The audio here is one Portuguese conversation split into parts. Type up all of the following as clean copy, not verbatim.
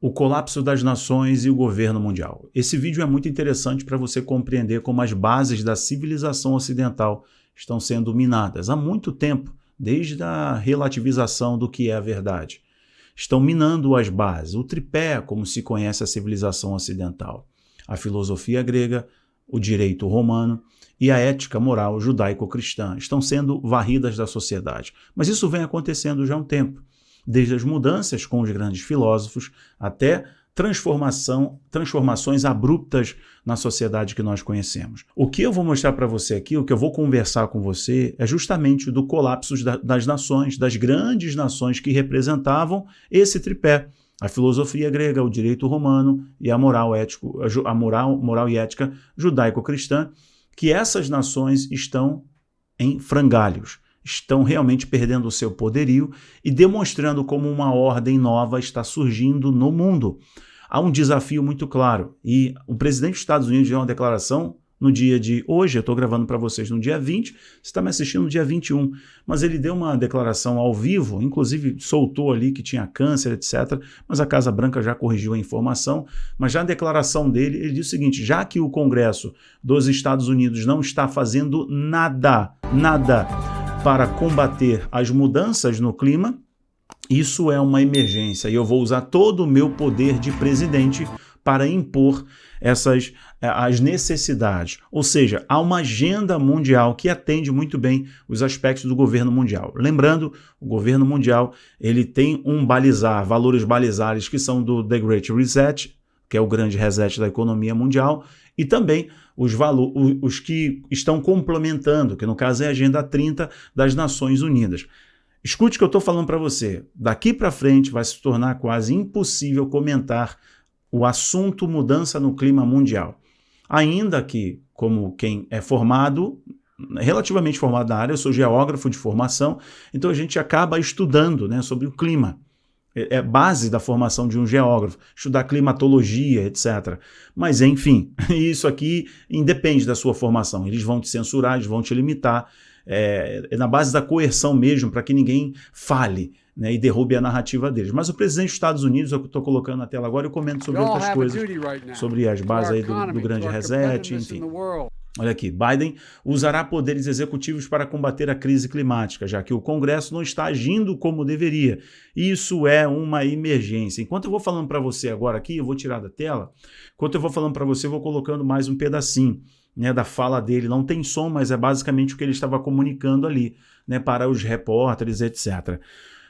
O colapso das nações e o governo mundial. Esse vídeo é muito interessante para você compreender como as bases da civilização ocidental estão sendo minadas há muito tempo, desde a relativização do que é a verdade. Estão minando as bases, o tripé, como se conhece a civilização ocidental. A filosofia grega, o direito romano e a ética moral judaico-cristã estão sendo varridas da sociedade. Mas isso vem acontecendo já há um tempo. Desde as mudanças com os grandes filósofos até transformações abruptas na sociedade que nós conhecemos. O que eu vou mostrar para você aqui, o que eu vou conversar com você, é justamente do colapso das nações, das grandes nações que representavam esse tripé. A filosofia grega, o direito romano e a moral e ética judaico-cristã, que essas nações estão em frangalhos. Estão realmente perdendo o seu poderio e demonstrando como uma ordem nova está surgindo no mundo. Há um desafio muito claro e o presidente dos Estados Unidos deu uma declaração no dia de hoje, eu estou gravando para vocês no dia 20, você está me assistindo no dia 21, mas ele deu uma declaração ao vivo, inclusive soltou ali que tinha câncer, etc., mas a Casa Branca já corrigiu a informação, mas já a declaração dele, ele disse o seguinte: já que o Congresso dos Estados Unidos não está fazendo nada para combater as mudanças no clima, isso é uma emergência e eu vou usar todo o meu poder de presidente para impor as necessidades. Ou seja, há uma agenda mundial que atende muito bem os aspectos do governo mundial. Lembrando, o governo mundial ele tem valores balizares que são do The Great Reset, que é o grande reset da economia mundial, e também os que estão complementando, que no caso é a Agenda 30 das Nações Unidas. Escute o que eu estou falando para você. Daqui para frente vai se tornar quase impossível comentar o assunto mudança no clima mundial. Ainda que, como quem é relativamente formado na área, eu sou geógrafo de formação, então a gente acaba estudando, né, sobre o clima. É base da formação de um geógrafo, estudar climatologia, etc. Mas, enfim, isso aqui independe da sua formação. Eles vão te censurar, eles vão te limitar. É na base da coerção mesmo, para que ninguém fale, né, e derrube a narrativa deles. Mas o presidente dos Estados Unidos, eu estou colocando na tela agora, eu comento sobre outras coisas, sobre as bases aí do grande reset, enfim. Olha aqui, Biden usará poderes executivos para combater a crise climática, já que o Congresso não está agindo como deveria. Isso é uma emergência. Enquanto eu vou falando para você agora aqui, eu vou tirar da tela, enquanto eu vou falando para você, eu vou colocando mais um pedacinho, né, da fala dele. Não tem som, mas é basicamente o que ele estava comunicando ali, né, para os repórteres, etc.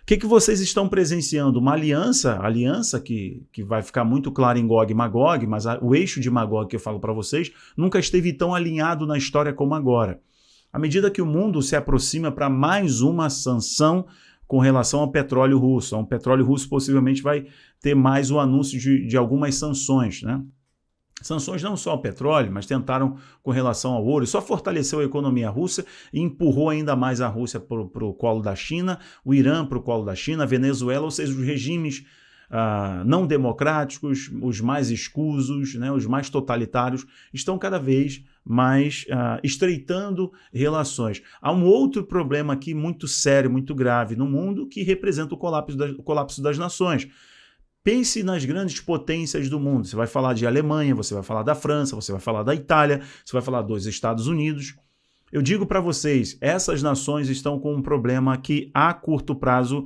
O que vocês estão presenciando? Uma aliança que vai ficar muito clara em Gog e Magog, mas o eixo de Magog que eu falo para vocês nunca esteve tão alinhado na história como agora. À medida que o mundo se aproxima para mais uma sanção com relação ao petróleo russo, o petróleo russo possivelmente vai ter mais o anúncio de algumas sanções, né? Sanções não só ao petróleo, mas tentaram com relação ao ouro. Só fortaleceu a economia russa e empurrou ainda mais a Rússia para o colo da China, o Irã para o colo da China, a Venezuela, ou seja, os regimes não democráticos, os mais escusos, né, os mais totalitários, estão cada vez mais estreitando relações. Há um outro problema aqui muito sério, muito grave no mundo, que representa o colapso das nações. Pense nas grandes potências do mundo. Você vai falar de Alemanha, você vai falar da França, você vai falar da Itália, você vai falar dos Estados Unidos. Eu digo para vocês, essas nações estão com um problema que a curto prazo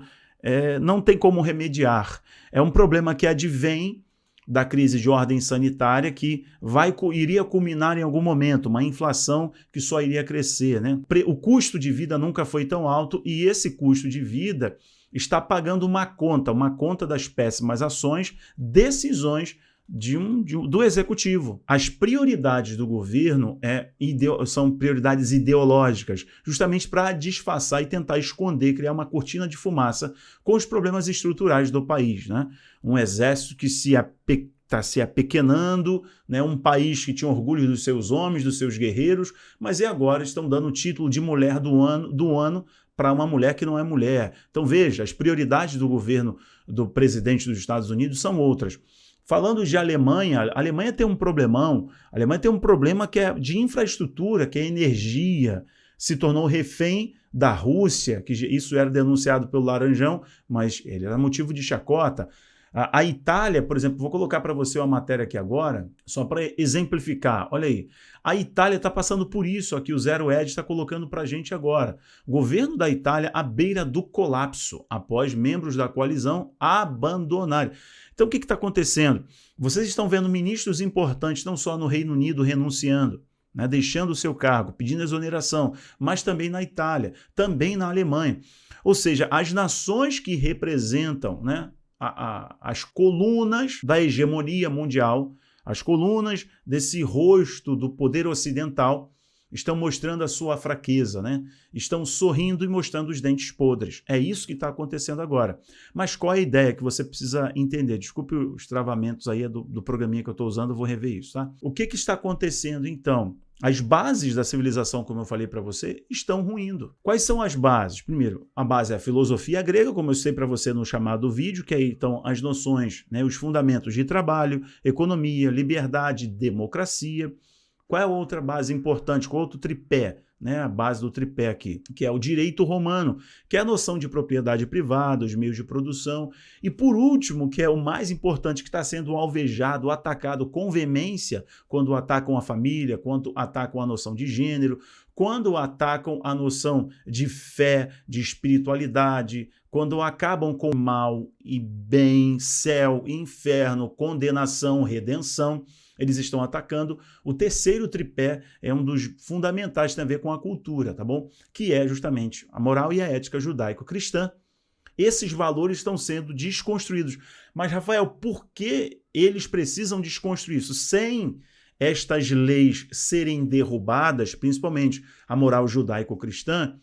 não tem como remediar. É um problema que advém da crise de ordem sanitária que iria culminar em algum momento, uma inflação que só iria crescer, né? O custo de vida nunca foi tão alto e esse custo de vida está pagando uma conta das péssimas ações, decisões do executivo. As prioridades do governo são prioridades ideológicas, justamente para disfarçar e tentar esconder, criar uma cortina de fumaça com os problemas estruturais do país, né? Um exército que está se apequenando, né? Um país que tinha orgulho dos seus homens, dos seus guerreiros, mas agora estão dando o título de mulher do ano para uma mulher que não é mulher. Então veja, as prioridades do governo do presidente dos Estados Unidos são outras. Falando de Alemanha, a Alemanha tem um problemão, a Alemanha tem um problema que é de infraestrutura, que é energia, se tornou refém da Rússia, que isso era denunciado pelo Laranjão, mas ele era motivo de chacota. A Itália, por exemplo, vou colocar para você uma matéria aqui agora, só para exemplificar. Olha aí, a Itália está passando por isso aqui, o Zero Ed está colocando para a gente agora. O governo da Itália à beira do colapso, após membros da coalizão abandonarem. Então, o que está acontecendo? Vocês estão vendo ministros importantes, não só no Reino Unido, renunciando, né, deixando o seu cargo, pedindo exoneração, mas também na Itália, também na Alemanha. Ou seja, as nações que representam, né, as colunas da hegemonia mundial, as colunas desse rosto do poder ocidental, estão mostrando a sua fraqueza, né? Estão sorrindo e mostrando os dentes podres. É isso que está acontecendo agora. Mas qual é a ideia que você precisa entender? Desculpe os travamentos aí do programinha que eu estou usando, eu vou rever isso, tá? O que está acontecendo, então? As bases da civilização, como eu falei para você, estão ruindo. Quais são as bases? Primeiro, a base é a filosofia grega, como eu sei para você no chamado vídeo, que aí estão as noções, né, os fundamentos de trabalho, economia, liberdade, democracia. Qual é a outra base importante? Qual é outro tripé? Né, a base do tripé aqui, que é o direito romano, que é a noção de propriedade privada, os meios de produção. E por último, que é o mais importante, que está sendo alvejado, atacado com veemência, quando atacam a família, quando atacam a noção de gênero, quando atacam a noção de fé, de espiritualidade, quando acabam com mal e bem, céu, inferno, condenação, redenção. Eles estão atacando. O terceiro tripé é um dos fundamentais, tem a ver com a cultura, tá bom? Que é justamente a moral e a ética judaico-cristã. Esses valores estão sendo desconstruídos. Mas, Rafael, por que eles precisam desconstruir isso? Sem estas leis serem derrubadas, principalmente a moral judaico-cristã,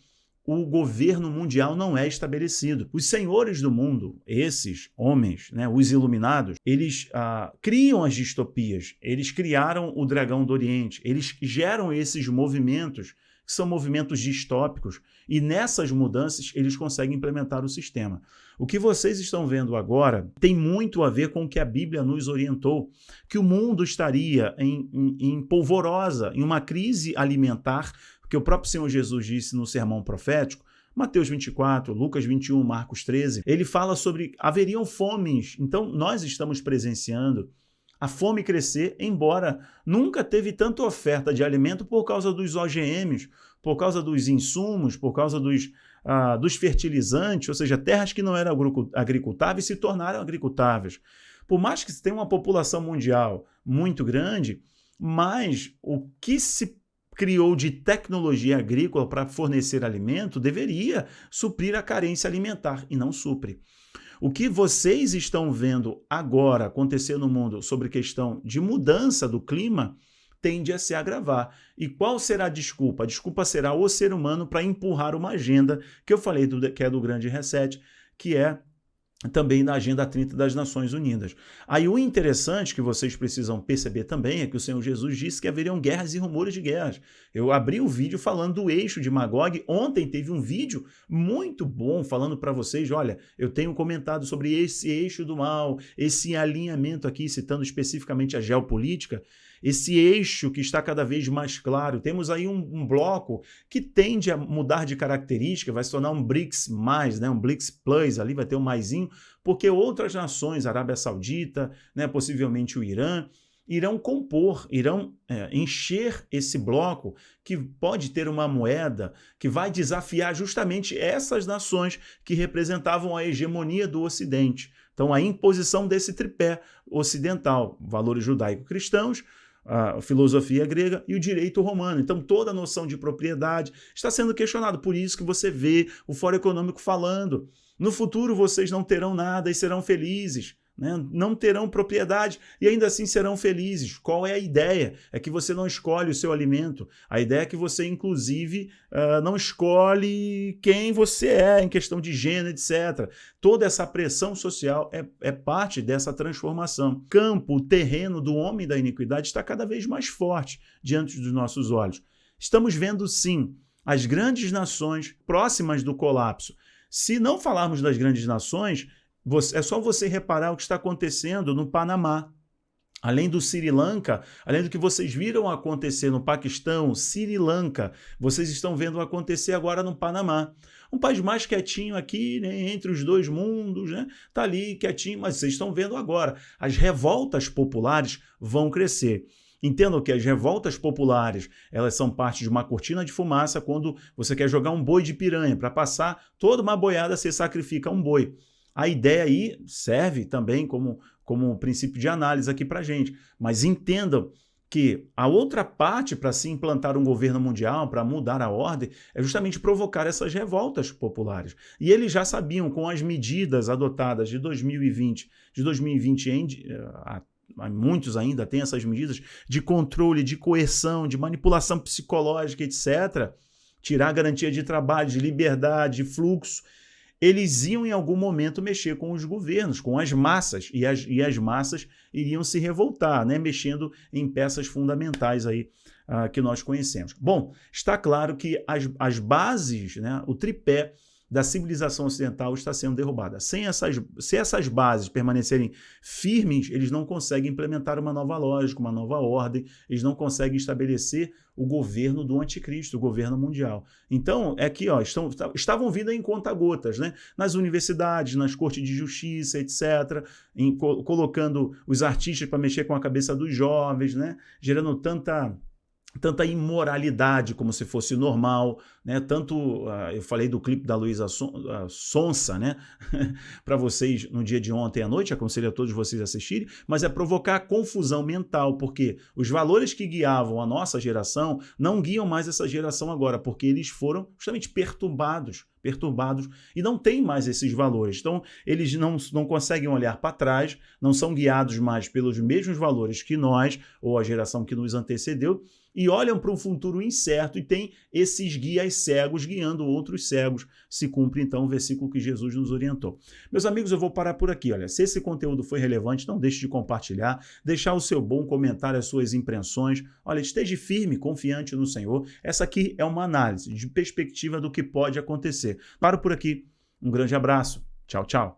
o governo mundial não é estabelecido. Os senhores do mundo, esses homens, né, os iluminados, eles criam as distopias, eles criaram o dragão do Oriente, eles geram esses movimentos, que são movimentos distópicos, e nessas mudanças eles conseguem implementar o sistema. O que vocês estão vendo agora tem muito a ver com o que a Bíblia nos orientou, que o mundo estaria em polvorosa, em uma crise alimentar, porque o próprio Senhor Jesus disse no sermão profético, Mateus 24, Lucas 21, Marcos 13, ele fala sobre haveriam fomes. Então, nós estamos presenciando a fome crescer, embora nunca teve tanta oferta de alimento por causa dos OGMs, por causa dos insumos, por causa dos fertilizantes, ou seja, terras que não eram agricultáveis se tornaram agricultáveis. Por mais que tenha uma população mundial muito grande, mas o que se criou de tecnologia agrícola para fornecer alimento deveria suprir a carência alimentar e não supre. O que vocês estão vendo agora acontecer no mundo sobre questão de mudança do clima tende a se agravar. E qual será a desculpa? A desculpa será o ser humano para empurrar uma agenda que eu falei que é do Grande Reset, que é também na Agenda 30 das Nações Unidas. Aí o interessante que vocês precisam perceber também é que o Senhor Jesus disse que haveriam guerras e rumores de guerras. Eu abri o vídeo falando do eixo de Magog. Ontem teve um vídeo muito bom falando para vocês, olha, eu tenho comentado sobre esse eixo do mal, esse alinhamento aqui, citando especificamente a geopolítica, esse eixo que está cada vez mais claro. Temos aí um bloco que tende a mudar de característica, vai se tornar um BRICS+, né, um BRICS Plus, ali vai ter um maisinho, porque outras nações, Arábia Saudita, né, possivelmente o Irã, irão compor, irão encher esse bloco que pode ter uma moeda que vai desafiar justamente essas nações que representavam a hegemonia do Ocidente. Então, a imposição desse tripé ocidental, valores judaico-cristãos, a filosofia grega e o direito romano. Então, toda a noção de propriedade está sendo questionada. Por isso que você vê o Fórum Econômico falando: no futuro vocês não terão nada e serão felizes, né? Não terão propriedade e ainda assim serão felizes. Qual é a ideia? É que você não escolhe o seu alimento. A ideia é que você, inclusive, não escolhe quem você é em questão de gênero, etc. Toda essa pressão social é parte dessa transformação. O campo, o terreno do homem da iniquidade está cada vez mais forte diante dos nossos olhos. Estamos vendo, sim, as grandes nações próximas do colapso. Se não falarmos das grandes nações, é só você reparar o que está acontecendo no Panamá. Além do Sri Lanka, além do que vocês viram acontecer no Paquistão, Sri Lanka, vocês estão vendo acontecer agora no Panamá. Um país mais quietinho aqui, né, entre os dois mundos, né? Tá ali quietinho, mas vocês estão vendo agora. As revoltas populares vão crescer. Entendam que as revoltas populares, elas são parte de uma cortina de fumaça quando você quer jogar um boi de piranha. Para passar toda uma boiada, você sacrifica um boi. A ideia aí serve também como princípio de análise aqui para a gente. Mas entendam que a outra parte para se implantar um governo mundial, para mudar a ordem, é justamente provocar essas revoltas populares. E eles já sabiam, com as medidas adotadas de 2020, muitos ainda têm essas medidas de controle, de coerção, de manipulação psicológica, etc., tirar a garantia de trabalho, de liberdade, de fluxo. Eles iam em algum momento mexer com os governos, com as massas, e as massas iriam se revoltar, né, mexendo em peças fundamentais aí, que nós conhecemos. Bom, está claro que as bases, né, o tripé da civilização ocidental está sendo derrubada. Se essas bases permanecerem firmes, eles não conseguem implementar uma nova lógica, uma nova ordem, eles não conseguem estabelecer o governo do anticristo, o governo mundial. Então, é que estavam vindo em conta-gotas, né? Nas universidades, nas cortes de justiça, etc., colocando os artistas para mexer com a cabeça dos jovens, né? Gerando tanta imoralidade como se fosse normal, né? Tanto, eu falei do clipe da Luísa Sonza, né? Para vocês no dia de ontem à noite, aconselho a todos vocês a assistirem, mas é provocar confusão mental, porque os valores que guiavam a nossa geração não guiam mais essa geração agora, porque eles foram justamente perturbados e não tem mais esses valores. Então, eles não conseguem olhar para trás, não são guiados mais pelos mesmos valores que nós, ou a geração que nos antecedeu, e olham para um futuro incerto e tem esses guias cegos guiando outros cegos. Se cumpre, então, o versículo que Jesus nos orientou. Meus amigos, eu vou parar por aqui. Olha, se esse conteúdo foi relevante, não deixe de compartilhar, deixar o seu bom comentário, as suas impressões. Olha, esteja firme, confiante no Senhor. Essa aqui é uma análise de perspectiva do que pode acontecer. Paro por aqui. Um grande abraço. Tchau, tchau.